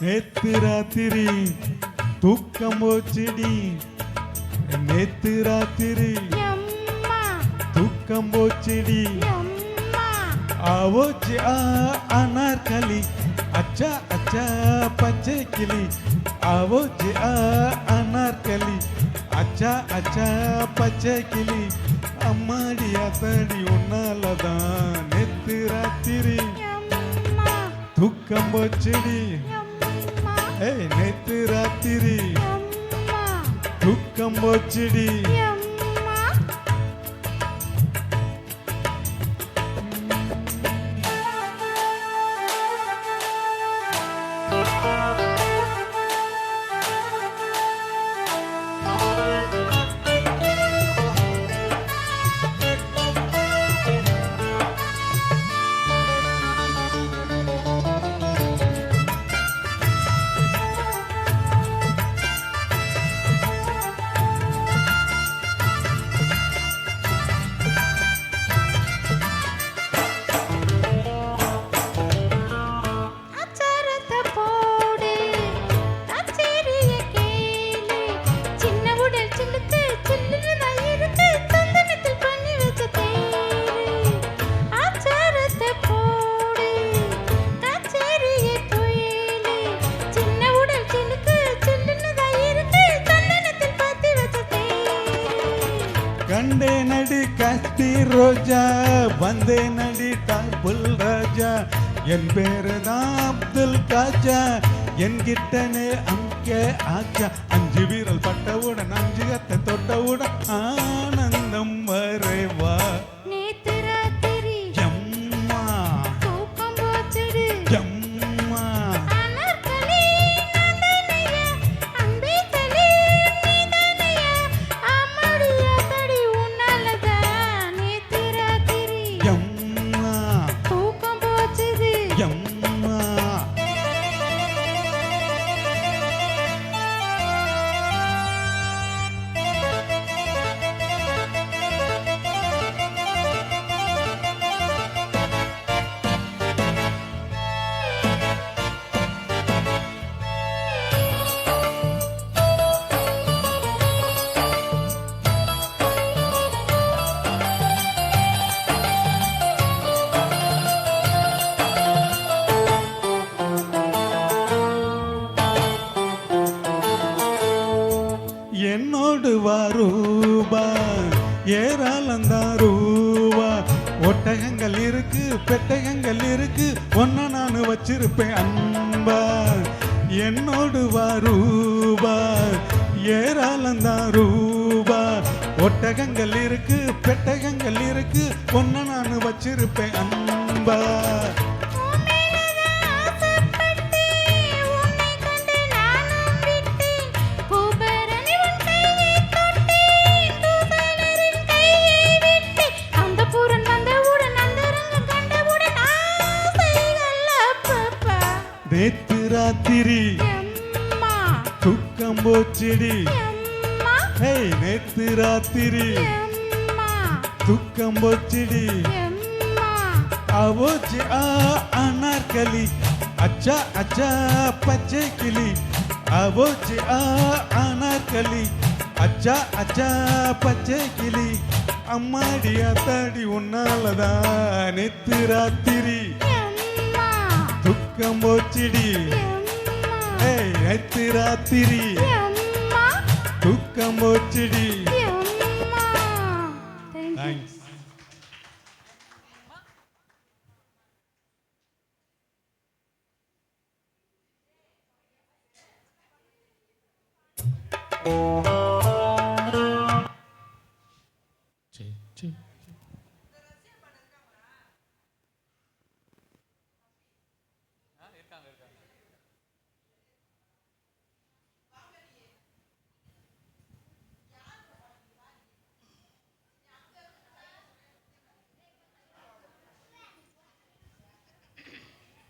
நேத்து ராத்திரி தூக்கம் போச்சுடி, நேத்து ராத்திரி தூக்கம் போச்சுடி, ஆவோச்சு அனார்கலி அச்சா அச்சா பச்சை கிளி, ஆவோச்சு அனார்கலி அச்சா அச்சா பச்சை கிளி, அம்மாடி அத்தடி உன்னாலதான் நேத்து ராத்திரி தூக்கம் போச்சுடி, நேத்து ராத்திரி தூக்கம் போச்சுடி. கண்டே நடி காஷ்மீர் ரோஜா, வந்தே நடி டாபுல் ராஜா, என் பேரு தான் அப்துல் காஜா, என்கிட்டனே அங்கே ஆச்சா, அஞ்சு வீரல் பட்டவுடன் அஞ்சு கத்தை தொட்டவுடன் ஆனந்தம் வரவா. நேத்து ராத்திரி ஜம்மா தூக்கம் போச்சுடி, ஜம்மா அனார்கலி நான்தானையா, அன்பே தலி நீதானையா, அம்மாடியா தடி உன்னாலதான் நேத்து ராத்திரி ஜம்மா தூக்கம் போச்சுது. ஜம்மா. என்னோடு வாரூபா ஏராளந்தான் ரூபா, ஒட்டகங்கள் இருக்கு பெட்டகங்கள் இருக்கு, ஒன்ன நான் வச்சிருப்பேன் அன்பா. என்னோடு வாரூபா ஏராளந்தான் ரூபா, ஒட்டகங்கள் இருக்கு பெட்டகங்கள் இருக்கு, ஒன்ன நான் வச்சிருப்பேன் அன்பா. நேத்து ராத்திரி தூக்கம் போச்சுடி, நேத்து ராத்திரி தூக்கம் போச்சுடி, ஆவோச்சு அனார்கலி அச்சா அச்சா பச்சை கிளி, ஆவோச்சு அனார்கலி அச்சா அச்சா பச்சை கிளி, அம்மாடி அத்தாடி உன்னாலதான் நேத்து ராத்திரி தூக்கம் போச்சுடி, நேத்து ராத்திரி தூக்கம் போச்சுடி. தேங்க்ஸ். சி